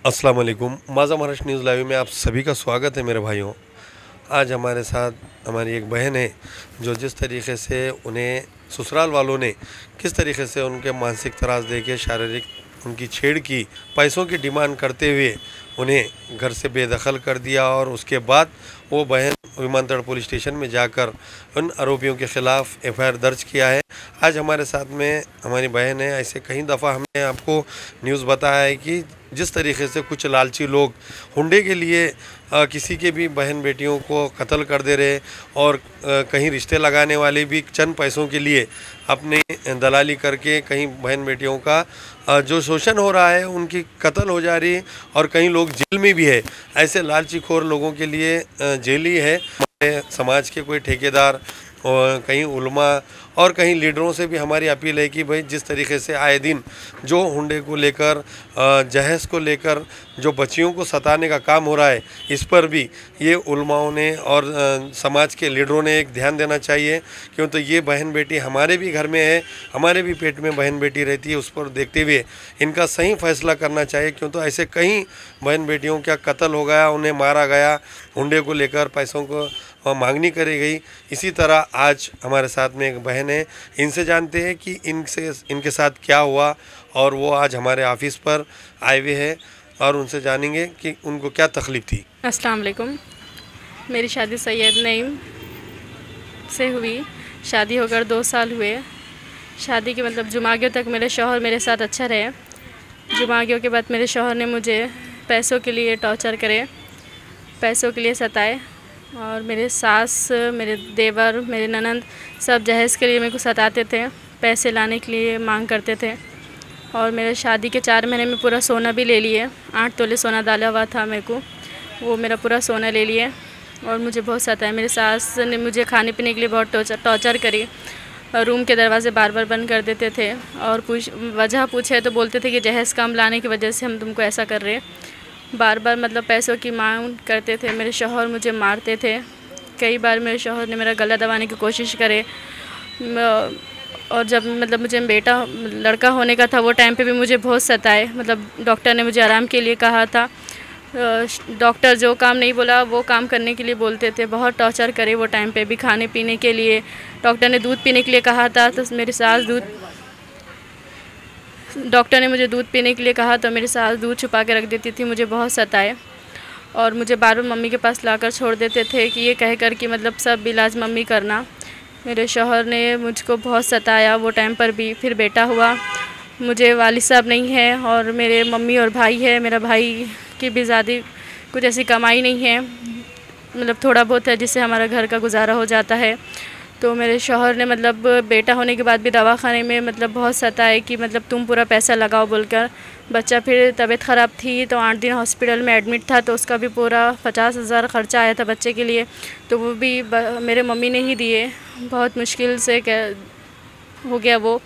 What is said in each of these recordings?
अस्सलाम वालेकुम। Maaza Maharashtra news live में आप सभी का स्वागत है मेरे भाइयों। आज हमारे साथ हमारी एक बहन है जो जिस तरीके से उन्हें ससुराल वालों ने किस तरीके से उनके मानसिक त्रास देके शारीरिक उनकी छेड़ की, पैसों की डिमांड करते हुए उन्हें घर से बेदखल कर दिया और उसके बाद वो बहन विमानतल पुलिस स्टेशन में जाकर उन आरोपियों के ख़िलाफ़ एफआईआर दर्ज किया है। आज हमारे साथ में हमारी बहन है। ऐसे कई दफ़ा हमने आपको न्यूज़ बताया है कि जिस तरीके से कुछ लालची लोग हुंडे के लिए किसी के भी बहन बेटियों को कत्ल कर दे रहे और कहीं रिश्ते लगाने वाले भी चंद पैसों के लिए अपनी दलाली करके कहीं बहन बेटियों का जो शोषण हो रहा है, उनकी कत्ल हो जा रही है और कई लोग जेल में भी है। ऐसे लालची खोर लोगों के लिए जेल ही है। हमारे समाज के कोई ठेकेदार और कहीं उलमा और कहीं लीडरों से भी हमारी अपील है कि भाई जिस तरीके से आए दिन जो हुंडे को लेकर, जहेज़ को लेकर जो बच्चियों को सताने का काम हो रहा है, इस पर भी ये उलमाओं ने और समाज के लीडरों ने एक ध्यान देना चाहिए। क्यों तो ये बहन बेटी हमारे भी घर में है, हमारे भी पेट में बहन बेटी रहती है। उस पर देखते हुए इनका सही फैसला करना चाहिए। क्यों तो ऐसे कई बहन बेटियों का कत्ल हो गया, उन्हें मारा गया हुंडे को लेकर, पैसों को मांगनी करी गई। इसी तरह आज हमारे साथ में एक बहन है, इनसे जानते हैं कि इनके साथ क्या हुआ और वो आज हमारे ऑफिस पर आए हुए हैं और उनसे जानेंगे कि उनको क्या तकलीफ़ थी। अस्सलाम वालेकुम। मेरी शादी सैयद नईम से हुई। शादी होकर 2 साल हुए। शादी के मतलब जुमागियों तक मेरे शौहर मेरे साथ अच्छा रहे। जुमागियों के बाद मेरे शौहर ने मुझे पैसों के लिए टॉर्चर करे, पैसों के लिए सताए और मेरे सास, मेरे देवर, मेरे ननंद सब जहेज़ के लिए मेरे को सताते थे, पैसे लाने के लिए मांग करते थे। और मेरे शादी के 4 महीने में पूरा सोना भी ले लिए। 8 तोले सोना डाला हुआ था मेरे को, वो मेरा पूरा सोना ले लिए और मुझे बहुत सताया। मेरे सास ने मुझे खाने पीने के लिए बहुत टॉर्चर करी। रूम के दरवाज़े बार बार बंद कर देते थे और वजह पूछे तो बोलते थे कि जहेज़ कम लाने की वजह से हम तुमको ऐसा कर रहे। बार बार मतलब पैसों की मांग करते थे। मेरे शौहर मुझे मारते थे। कई बार मेरे शौहर ने मेरा गला दबाने की कोशिश करे। और जब मतलब मुझे लड़का होने का था, वो टाइम पे भी मुझे बहुत सताए। मतलब डॉक्टर ने मुझे आराम के लिए कहा था। डॉक्टर जो काम नहीं बोला वो काम करने के लिए बोलते थे। बहुत टॉर्चर करे वो टाइम पे भी। खाने पीने के लिए डॉक्टर ने दूध पीने के लिए कहा था तो मेरी सास डॉक्टर ने मुझे दूध पीने के लिए कहा तो मेरी सास दूध छुपा के रख देती थी। मुझे बहुत सताए और मुझे बार बार मम्मी के पास लाकर छोड़ देते थे कि ये कह कर कि मतलब सब इलाज मम्मी करना। मेरे शौहर ने मुझको बहुत सताया वो टाइम पर भी। फिर बेटा हुआ, मुझे वालिद साहब नहीं है और मेरे मम्मी और भाई है। मेरा भाई की भी ज़्यादा कुछ ऐसी कमाई नहीं है, मतलब थोड़ा बहुत है जिससे हमारा घर का गुजारा हो जाता है। तो मेरे शौहर ने मतलब बेटा होने के बाद भी दवाखाने में मतलब बहुत सताए कि मतलब तुम पूरा पैसा लगाओ बोलकर। बच्चा फिर तबीयत ख़राब थी तो 8 दिन हॉस्पिटल में एडमिट था तो उसका भी पूरा 50,000 ख़र्चा आया था बच्चे के लिए, तो वो भी मेरे मम्मी ने ही दिए। बहुत मुश्किल से हो गया वो।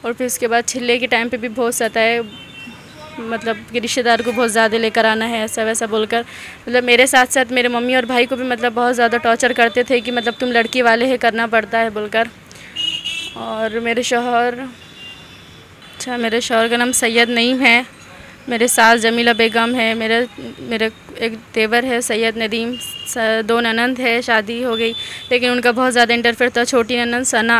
और फिर उसके बाद छिल्ले के टाइम पे भी बहुत सताए, मतलब कि रिश्तेदार को बहुत ज़्यादा लेकर आना है ऐसा वैसा बोलकर। मतलब मेरे साथ साथ मेरे मम्मी और भाई को भी मतलब बहुत ज़्यादा टॉर्चर करते थे कि मतलब तुम लड़की वाले हैं, करना पड़ता है बोलकर। और मेरे शौहर का नाम सैयद नईम है। मेरे सास जमीला बेगम है। मेरे एक देवर है सैयद नदीम। 2 ननंद है, शादी हो गई लेकिन उनका बहुत ज़्यादा इंटरफेयर था। छोटी ननंद सना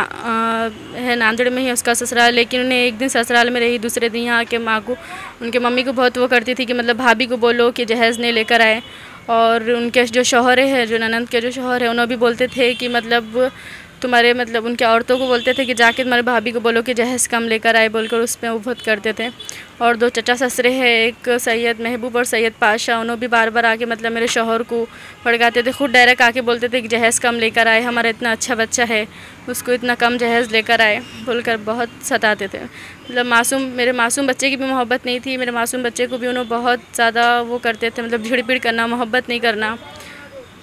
है, नांदेड़ में ही उसका ससुराल, लेकिन उन्हें एक दिन ससुराल में रही, दूसरे दिन यहाँ के माँ को, उनके मम्मी को बहुत वो करती थी कि मतलब भाभी को बोलो कि जहेज़ नहीं लेकर आए। और उनके जो शौहर है, जो ननंद के जो शौहर है, उन्होंने भी बोलते थे कि मतलब तुम्हारे मतलब उनके औरतों को बोलते थे कि जाके तुम्हारे भाभी को बोलो कि जहेज़ कम लेकर आए बोलकर उस पर वो बहुत करते थे। और 2 चचा ससुरे हैं, एक सैयद महबूब और सैयद पाशा, उन्होंने भी बार बार आके मतलब मेरे शौहर को भड़काते थे। खुद डायरेक्ट आके बोलते थे कि जहेज़ कम लेकर आए, हमारा इतना अच्छा बच्चा है, उसको इतना कम जहेज़ लेकर आए बोलकर बहुत सताते थे। मतलब मेरे मासूम बच्चे की भी मोहब्बत नहीं थी। मेरे मासूम बच्चे को भी उन्होंने बहुत ज़्यादा वो करते थे, मतलब झिड़पिड़ करना, मोहब्बत नहीं करना,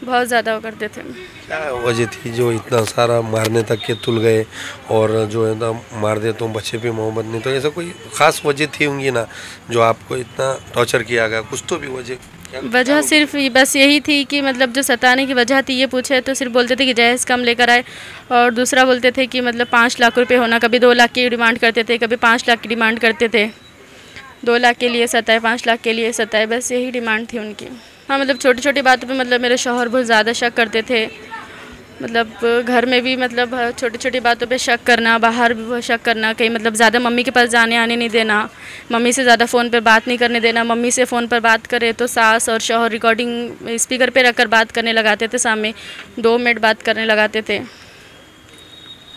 बहुत ज़्यादा वो करते थे। क्या वजह थी जो इतना सारा मारने तक के तुल गए और जो है ना मार दे तो बच्चे पे मोहब्बत नहीं, तो ऐसा कोई ख़ास वजह थी होंगी ना जो आपको इतना टॉर्चर किया गया? कुछ तो भी वजह सिर्फ बस यही थी कि मतलब जो सताने की वजह थी ये पूछे तो सिर्फ बोलते थे कि जहेज़ कम लेकर आए। और दूसरा बोलते थे कि मतलब 5 लाख रुपए होना, कभी 2 लाख की डिमांड करते थे, कभी 5 लाख की डिमांड करते थे। 2 लाख के लिए सताए, 5 लाख के लिए सताए, बस यही डिमांड थी उनकी। हाँ, मतलब छोटी छोटी बातों पे मतलब मेरे शौहर बहुत ज़्यादा शक करते थे। मतलब घर में भी मतलब छोटी छोटी बातों पे शक करना, बाहर भी वो शक करना, कहीं मतलब ज़्यादा मम्मी के पास जाने आने नहीं देना, मम्मी से ज़्यादा फ़ोन पर बात नहीं करने देना। मम्मी से फ़ोन पर बात करे तो सास और शौहर रिकॉर्डिंग स्पीकर पे रखकर बात करने लगाते थे, सामने 2 मिनट बात करने लगाते थे।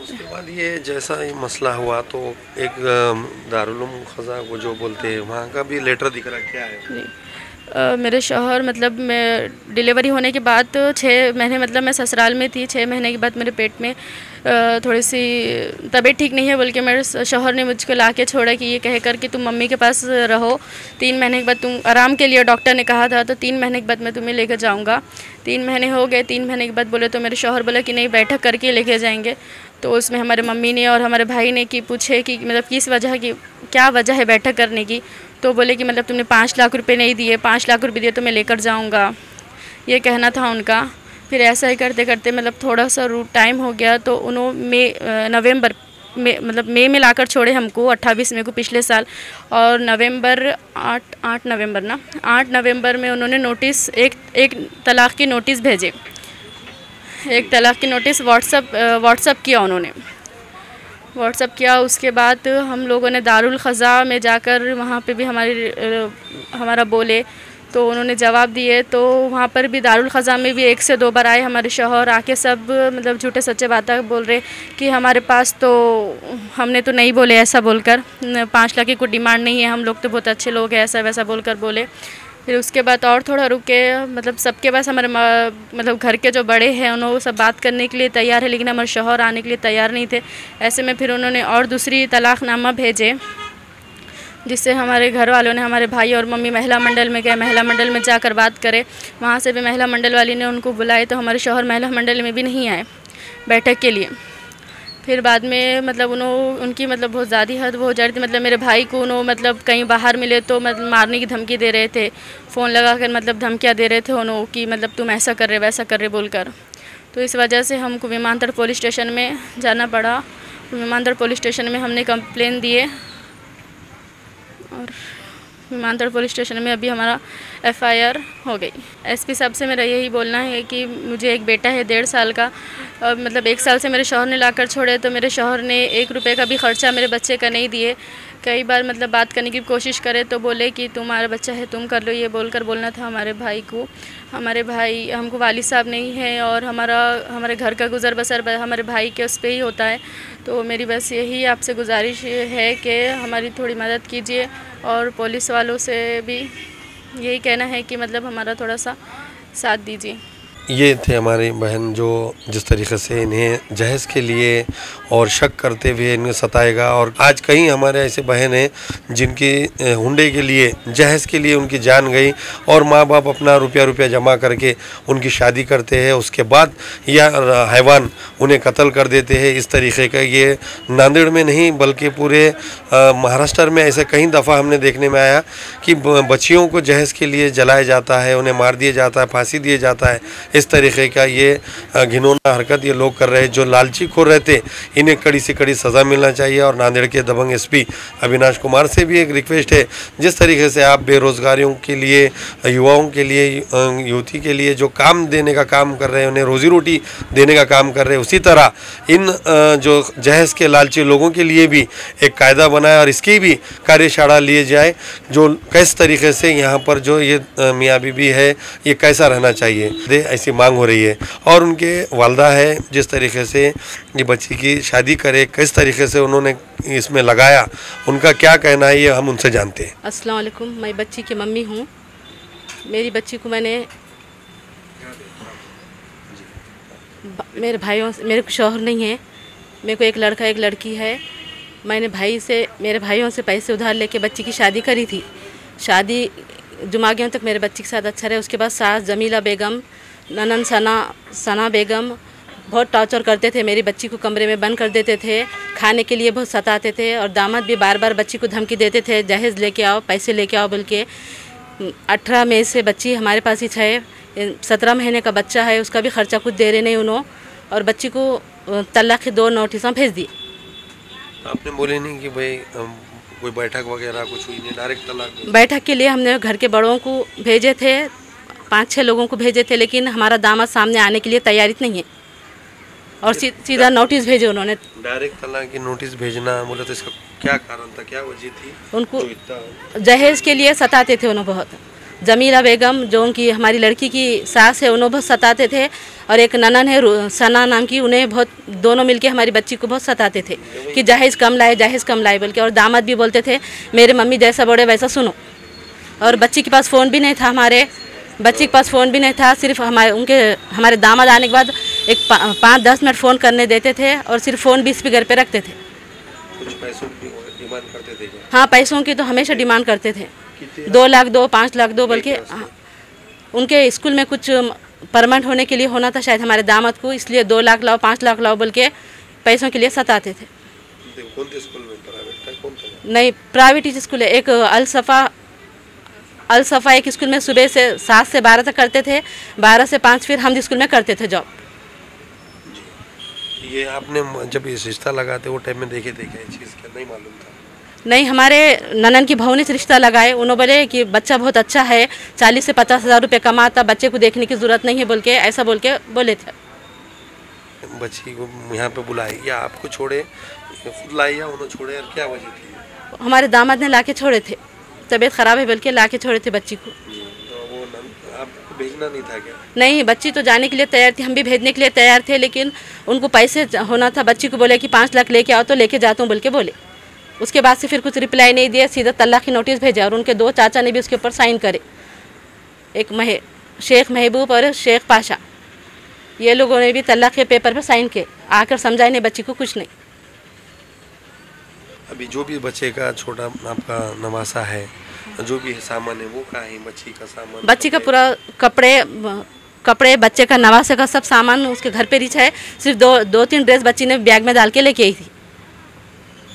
उसके बाद ये जैसा ये मसला हुआ तो एक दारुल उलूम ख़ज़ा को जो बोलते हैं वहाँ का भी लेटर दिख रहा, क्या है? मेरे शौहर मतलब मैं डिलीवरी होने के बाद 6 महीने मतलब मैं ससुराल में थी। 6 महीने के बाद मेरे पेट में थोड़ी सी तबीयत ठीक नहीं है बोल के मेरे शौहर ने मुझको ला के छोड़ा कि ये कह कर कि तुम मम्मी के पास रहो, 3 महीने के बाद तुम आराम के लिए डॉक्टर ने कहा था, तो 3 महीने के बाद मैं तुम्हें लेकर जाऊंगा। 3 महीने हो गए, 3 महीने के बाद बोले तो मेरे शौहर बोला कि नहीं, बैठक करके लेके जाएंगे। तो उसमें हमारे मम्मी ने और हमारे भाई ने कि पूछे कि मतलब किस वजह की, क्या वजह है बैठक करने की। तो बोले कि मतलब तुमने 5 लाख रुपए नहीं दिए, 5 लाख रुपए दिए तो मैं लेकर जाऊंगा, ये कहना था उनका। फिर ऐसा ही करते करते मतलब थोड़ा सा टाइम हो गया, तो उन्होंने नवंबर में मतलब मई में लाकर छोड़े हमको, 28 मई को पिछले साल। और नवंबर 8 नवंबर में उन्होंने नोटिस एक तलाक़ की नोटिस भेजे, एक तलाक़ की नोटिस व्हाट्सअप किया उन्होंने, व्हाट्सअप किया। उसके बाद हम लोगों ने दारुल ख़ज़ा में जाकर वहाँ पे भी हमारा बोले तो उन्होंने जवाब दिए। तो वहाँ पर भी दारुल ख़ज़ा में भी 1 से 2 बार आए हमारे शौहर, आके सब मतलब झूठे सच्चे बातें बोल रहे कि हमारे पास तो हमने तो नहीं बोले, ऐसा बोलकर 5 लाख की कोई डिमांड नहीं है, हम लोग तो बहुत अच्छे लोग हैं, ऐसा वैसा बोलकर बोले। फिर उसके बाद और थोड़ा रुके, मतलब सबके पास हमारे मतलब घर के जो बड़े हैं उन्होंने सब बात करने के लिए तैयार है, लेकिन हमारे शौहर आने के लिए तैयार नहीं थे। ऐसे में फिर उन्होंने और दूसरी तलाक़नामा भेजे, जिससे हमारे घर वालों ने, हमारे भाई और मम्मी महिला मंडल में गए, महिला मंडल में जाकर बात करे। वहाँ से भी महिला मंडल वाली ने उनको बुलाए, तो हमारे शौहर महिला मंडल में भी नहीं आए बैठक के लिए। फिर बाद में मतलब उनकी मतलब बहुत ज़्यादा हद हो जा रही थी। मतलब मेरे भाई को उन्होंने मतलब कहीं बाहर मिले तो मतलब मारने की धमकी दे रहे थे, फ़ोन लगा कर मतलब धमकियाँ दे रहे थे उन्होंने कि मतलब तुम ऐसा कर रहे वैसा कर रहे बोलकर। तो इस वजह से हमको विमानतल पुलिस स्टेशन में जाना पड़ा। विमानतल पुलिस स्टेशन में हमने कंप्लेन दिए और विमानतल पुलिस स्टेशन में अभी हमारा FIR हो गई। SP साहब से मेरा यही बोलना है कि मुझे एक बेटा है 1.5 साल का, और मतलब 1 साल से मेरे शौहर ने लाकर छोड़े, तो मेरे शौहर ने 1 रुपये का भी ख़र्चा मेरे बच्चे का नहीं दिए। कई बार मतलब बात करने की कोशिश करे तो बोले कि तुम्हारा बच्चा है तुम कर लो, ये बोलकर बोलना था हमारे भाई को। हमारे भाई, हमको वालिद साहब नहीं है और हमारे घर का गुज़र बसर हमारे भाई के उस पर ही होता है। तो मेरी बस यही आपसे गुजारिश है कि हमारी थोड़ी मदद कीजिए, और पुलिस वालों से भी यही कहना है कि मतलब हमारा थोड़ा सा साथ दीजिए। ये थे हमारी बहन जो जिस तरीक़े से इन्हें जहेज़ के लिए और शक करते हुए इन्हें सताएगा। और आज कई हमारे ऐसे बहन हैं जिनकी हुंडे के लिए, जहेज़ के लिए उनकी जान गई, और माँ बाप अपना रुपया जमा करके उनकी शादी करते हैं, उसके बाद यह हैवान उन्हें कत्ल कर देते हैं। इस तरीक़े का ये नांदेड़ में नहीं बल्कि पूरे महाराष्ट्र में ऐसे कई दफ़ा हमने देखने में आया कि बच्चियों को जहेज़ के लिए जलाया जाता है, उन्हें मार दिया जाता है, फांसी दिया जाता है। इस तरीक़े का ये घिनौना हरकत ये लोग कर रहे हैं। जो लालची खोर रहते, इन्हें कड़ी से कड़ी सज़ा मिलना चाहिए। और नांदेड़ के दबंग SP अविनाश कुमार से भी एक रिक्वेस्ट है, जिस तरीके से आप बेरोज़गारियों के लिए, युवाओं के लिए, युवती के लिए जो काम देने का काम कर रहे हैं, उन्हें रोज़ी रोटी देने का काम कर रहे हैं, उसी तरह इन जो जहेज़ के लालची लोगों के लिए भी एक कायदा बनाए और इसकी भी कार्यशाला लिए जाए, जो किस तरीके से यहाँ पर जो ये मियाँ बीबी है ये कैसा रहना चाहिए, ऐसी मांग हो रही है। और उनके वालदा है जिस तरीके से ये बच्ची की शादी करे, किस तरीके से उन्होंने इसमें लगाया, उनका क्या कहना है ये हम उनसे जानते हैं। अस्सलाम वालेकुम, मैं बच्ची की मम्मी हूँ। मेरी बच्ची को मैंने मेरे को शौहर नहीं है, मेरे को एक लड़का एक लड़की है। मैंने मेरे भाइयों से पैसे उधार लेके बच्ची की शादी करी थी। शादी जुमागियों तक मेरे बच्ची के साथ अच्छा रहे। उसके बाद सास जमीला बेगम, ननन सना बेगम बहुत टॉर्चर करते थे। मेरी बच्ची को कमरे में बंद कर देते थे, खाने के लिए बहुत सताते थे, और दामाद भी बार बार बच्ची को धमकी देते थे, जहेज़ लेके आओ, पैसे लेके आओ बोल के। 18 मई से बच्ची हमारे पास ही है। 17 महीने का बच्चा है, उसका भी ख़र्चा कुछ दे रहे नहीं उन्होंने, और बच्ची को तलाक़ के 2 नोटिस भेज दिए। आपने बोले नहीं कि भाई कोई बैठक वगैरह कुछ हुई नहीं, डायरेक्ट तलाक दे? बैठक के लिए हमने घर के बड़ों को भेजे थे, 5-6 लोगों को भेजे थे, लेकिन हमारा दामाद सामने आने के लिए तैयारी नहीं है और सीधा नोटिस भेजे उन्होंने। डायरेक्ट तलाक की नोटिस भेजना बोले तो इसका क्या कारण था, क्या वजह थी? उनको जहेज के लिए सताते थे उन्हें बहुत। जमीला बेगम जो उनकी हमारी लड़की की सास है, उन्हें बहुत सताते थे, और एक ननन है सना नाम की, उन्हें बहुत, दोनों मिलके हमारी बच्ची को बहुत सताते थे कि जहेज कम लाए बोल के। और दामाद भी बोलते थे मेरे मम्मी जैसा बोले वैसा सुनो। और बच्ची के पास फ़ोन भी नहीं था, हमारे बच्ची के पास फ़ोन भी नहीं था। सिर्फ हमारे दामाद आने के बाद एक 5-10 मिनट फ़ोन करने देते थे और सिर्फ फ़ोन भी स्पीकर पे रखते थे। कुछ पैसों की डिमांड करते थे क्या? हाँ, पैसों की तो हमेशा डिमांड करते थे, 2 लाख दो, 5 लाख दो, बल्कि उनके स्कूल में कुछ परमानेंट होने के लिए होना था शायद हमारे दामाद को, इसलिए 2 लाख लाओ, 5 लाख लाओ बोल के पैसों के लिए सताते थे। कौन थे स्कूल में? प्राइवेट था? कौन था? नहीं, प्राइवेट ही स्कूल है। एक अल सफ़ा एक स्कूल में सुबह से 7 से 12 तक करते थे, 12 से 5 फिर हम स्कूल में करते थे जॉब। ये आपने जब ये रिश्ता लगाते वो टाइम में देखे थे क्या ये चीज़? क्या नहीं मालूम था? नहीं, हमारे ननन की बहू ने रिश्ता लगाए, उन्होंने बोले कि बच्चा बहुत अच्छा है, 40 से 50 हज़ार रुपये कमाता, बच्चे को देखने की ज़रूरत नहीं है बोल के, ऐसा बोल के बोले थे। बच्ची को यहाँ पे बुलाए या आपको छोड़े, खुद लाई या उन्होंने छोड़े, और क्या वजह थी? हमारे दामाद ने लाके छोड़े थे, तबीयत ख़राब है बोल के लाके छोड़े थे बच्ची को। तो वो आपको भेजना नहीं था क्या? नहीं, बच्ची तो जाने के लिए तैयार थी, हम भी भेजने के लिए तैयार थे, लेकिन उनको पैसे होना था। बच्ची को बोले कि 5 लाख लेके आओ, तो लेके जाता हूँ बोल के बोले। उसके बाद से फिर कुछ रिप्लाई नहीं दिया, सीधा तलाक की नोटिस भेजा, और उनके 2 चाचा ने भी उसके ऊपर साइन करे, एक शेख महबूब और शेख पाशा, ये लोगों ने भी तलाक के पेपर पर साइन किए। आकर समझाए नहीं बच्ची को कुछ नहीं। अभी जो भी बच्चे का छोटा आपका नवासा है, जो भी सामान है वो कहाँ है? बच्ची का सामान, बच्ची का पूरा कपड़े बच्चे का नवासे का सब सामान उसके घर पे रिच है। सिर्फ 2-3 ड्रेस बच्ची ने बैग में डाल के लेके आई थी।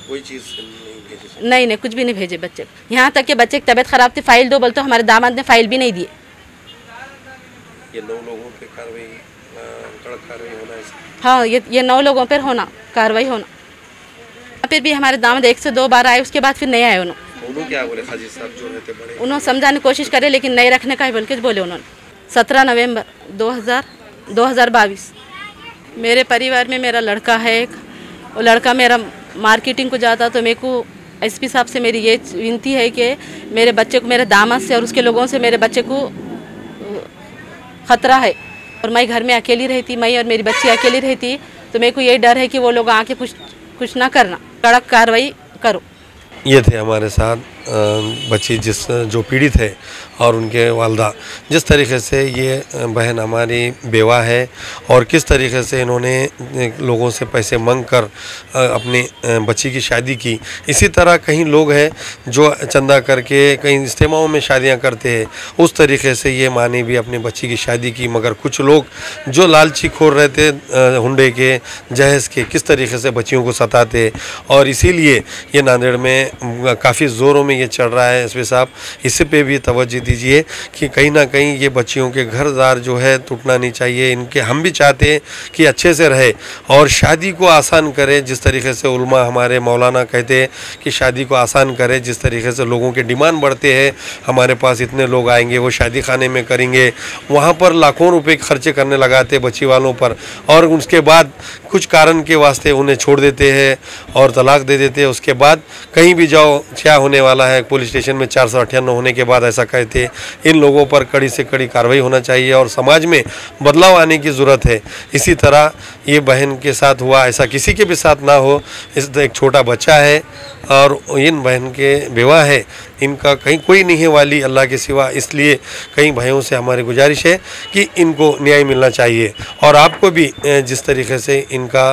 कोई चीज़ नहीं भेजी? नहीं, कुछ भी नहीं भेजे बच्चे। यहाँ तक कि बच्चे की तबीयत ख़राब थी, फाइल दो बोलते, हमारे दामाद ने फाइल भी नहीं दिए। ये 9 लोगों पे कार्रवाई, कड़क कार्रवाई होना है? हाँ, ये 9 लोगों पर कार्रवाई होना। फिर भी हमारे दामाद 1 से 2 बार आए, उसके बाद फिर नहीं आए। उन्होंने क्या बोले? खाजी साहब जो रहते बड़े, उन्होंने समझाने की कोशिश करे, लेकिन नहीं रखने का ही बोल के बोले उन्होंने। 17 नवंबर 2022 मेरे परिवार में मेरा लड़का है एक, वो लड़का मेरा मार्केटिंग को जाता, तो मेरे को एसपी साहब से मेरी ये विनती है कि मेरे बच्चे को, मेरे दामाद से और उसके लोगों से मेरे बच्चे को ख़तरा है। और मैं घर में अकेली रहती, मैं और मेरी बच्ची अकेली रहती, तो मेरे को यही डर है कि वो लोग आके कुछ ना करना, कड़क कार्रवाई करो। ये थे हमारे साथ बच्ची जो पीड़ित है और उनके वालदा, जिस तरीके से ये बहन हमारी बेवा है और किस तरीके से इन्होंने लोगों से पैसे मांग कर अपनी बच्ची की शादी की। इसी तरह कई लोग हैं जो चंदा करके कई इज्तिमाओं में शादियां करते हैं, उस तरीके से ये माँ ने भी अपनी बच्ची की शादी की। मगर कुछ लोग जो लालची खोर रहते हुंडे के, जहेज़ के, किस तरीके से बच्चियों को सताते, और इसीलिए ये नांदेड़ में काफ़ी ज़ोरों में ये चल रहा है। एसपी साहब, इस पे भी तवज्जो दीजिए कि कहीं ना कहीं ये बच्चियों के घर-द्वार जो है टूटना नहीं चाहिए। इनके हम भी चाहते हैं कि अच्छे से रहे और शादी को आसान करे, जिस तरीके से उलमा हमारे मौलाना कहते हैं कि शादी को आसान करे। जिस तरीके से लोगों के डिमांड बढ़ते हैं, हमारे पास इतने लोग आएंगे, वो शादी खाने में करेंगे, वहाँ पर लाखों रुपए खर्चे करने लगाते बच्ची वालों पर, और उसके बाद कुछ कारण के वास्ते उन्हें छोड़ देते हैं और तलाक दे देते हैं। उसके बाद कहीं भी जाओ क्या होने वाला है, पुलिस स्टेशन में 458 होने के बाद ऐसा कहते। इन लोगों पर कड़ी से कड़ी कार्रवाई होना चाहिए और समाज में बदलाव आने की ज़रूरत है। इसी तरह ये बहन के साथ हुआ, ऐसा किसी के भी साथ ना हो। इस एक छोटा बच्चा है और इन बहन के बेवा है, इनका कहीं कोई नहीं है वाली अल्लाह के सिवा। इसलिए कई भाइयों से हमारी गुजारिश है कि इनको न्याय मिलना चाहिए और आपको भी जिस तरीके से इनका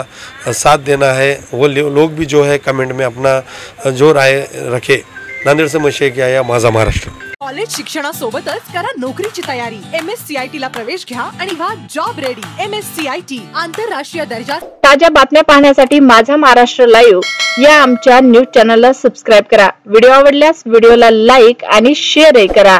साथ देना है, वो लोग भी जो है कमेंट में अपना जो राय रखे। नांदेड से मशे किया या माझा महाराष्ट्र। कॉलेज शिक्षणासोबतच करा नोकरीची तयारी। MSCIT ला प्रवेश घ्या आणि व्हा जॉब रेडी। MSCIT आंतरराष्ट्रीय दर्जा। ताज्या बातम्या पाहण्यासाठी माझा महाराष्ट्र लाईव्ह या आमच्या न्यूज चॅनलला सबस्क्राइब करा। व्हिडिओ आवडल्यास व्हिडिओला लाईक आणि शेअर करा।